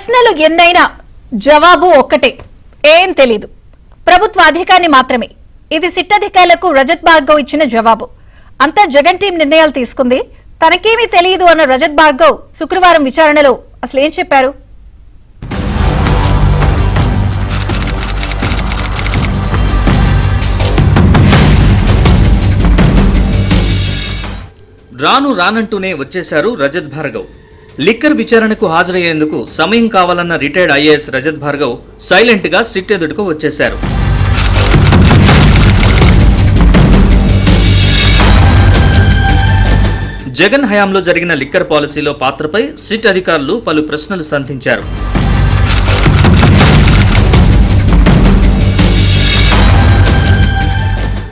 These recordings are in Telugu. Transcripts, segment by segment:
ప్రశ్నలు ఎన్నైనా జవాబు ఒక్కటే, ఏం తెలీదు. ప్రభుత్వ అధికారిని మాత్రమే. ఇది సిట్ అధికారులకు రజత్ భార్గవ్ ఇచ్చిన జవాబు. అంతా జగన్ టీం నిర్ణయాలు తీసుకుంది. తనకేమీ తెలియదు అన్న రజత్ భార్గవ్ శుక్రవారం విచారణలో అసలేం చెప్పారు? రానంటూనే వచ్చేశారు రజత్ భార్గవ్. లిక్కర్ విచారణకు హాజరయ్యేందుకు సమయం కావాలన్న retired IAS Rajat Bhargav silent గా సిట్ ఎదుటకు వచ్చేశారు. జగన్ హయాంలో జరిగిన లిక్కర్ పాలసీలో పాత్రపై సిట్ అధికారులు పలు ప్రశ్నలు సంధించారు.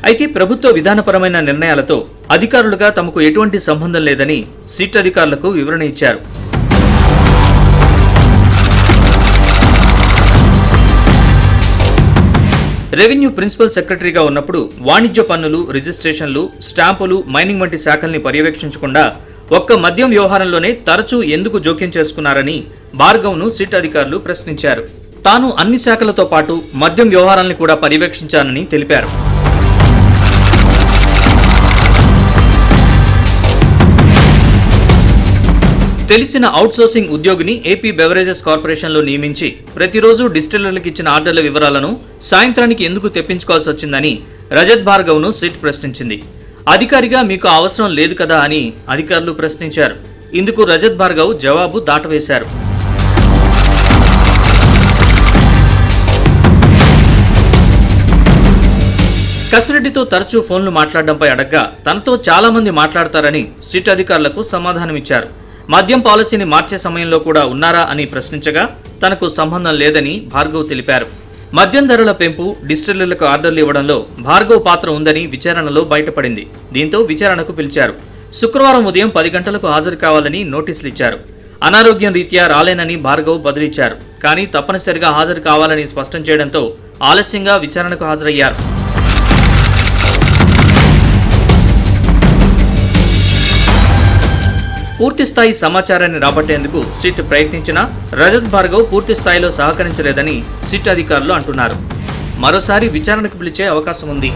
అయితే ప్రభుత్వ విధానపరమైన నిర్ణయాలతో అధికారులుగా తమకు ఎటువంటి సంబంధం లేదని సిట్ అధికారులకు వివరణ ఇచ్చారు. రెవెన్యూ ప్రిన్సిపల్ సెక్రటరీగా ఉన్నప్పుడు వాణిజ్య పన్నులు, రిజిస్ట్రేషన్లు, స్టాంపులు, మైనింగ్ వంటి శాఖల్ని పర్యవేక్షించకుండా ఒక్క మద్యం వ్యవహారంలోనే తరచూ ఎందుకు జోక్యం చేసుకున్నారని భార్గవ్ను సిట్ అధికారులు ప్రశ్నించారు. తాను అన్ని శాఖలతో పాటు మద్యం వ్యవహారాల్ని కూడా పర్యవేక్షించానని తెలిపారు. తెలిసిన అవుట్సోర్సింగ్ ఉద్యోగిని ఏపీ బెవరేజెస్ కార్పొరేషన్లో నియమించి ప్రతిరోజు డిస్టిలర్లకు ఇచ్చిన ఆర్డర్ల వివరాలను సాయంత్రానికి ఎందుకు తెప్పించుకోవాల్సి వచ్చిందని రజత్ భార్గవ్ను సిట్ ప్రశ్నించింది. అధికారిగా మీకు అవసరం లేదు కదా అని అధికారులు ప్రశ్నించారు. ఇందుకు రజత్ భార్గవ్ జవాబు దాటవేశారు. కసిరెడ్డితో తరచూ ఫోన్లు మాట్లాడడంపై అడగ్గా తనతో చాలా మంది మాట్లాడతారని సిట్ అధికారులకు సమాధానమిచ్చారు. మద్యం పాలసీని మార్చే సమయంలో కూడా ఉన్నారా అని ప్రశ్నించగా తనకు సంబంధం లేదని భార్గవ్ తెలిపారు. మద్యం ధరల పెంపు, డిస్టిలర్లకు ఆర్డర్లు ఇవ్వడంలో భార్గవ్ పాత్ర ఉందని విచారణలో బయటపడింది. దీంతో విచారణకు పిలిచారు. శుక్రవారం ఉదయం 10 గంటలకు హాజరు కావాలని నోటీసులు ఇచ్చారు. అనారోగ్యం రీత్యా రాలేనని భార్గవ్ బదులిచ్చారు. కానీ తప్పనిసరిగా హాజరు కావాలని స్పష్టం చేయడంతో ఆలస్యంగా విచారణకు హాజరయ్యారు. పూర్తిస్థాయి సమాచారాన్ని రాబట్టేందుకు సిట్ ప్రయత్నించినా రజత్ భార్గవ్ పూర్తి స్థాయిలో సహకరించలేదని సిట్ అధికారులు అంటున్నారు. మరోసారి విచారణకు పిలిచే అవకాశం ఉంది.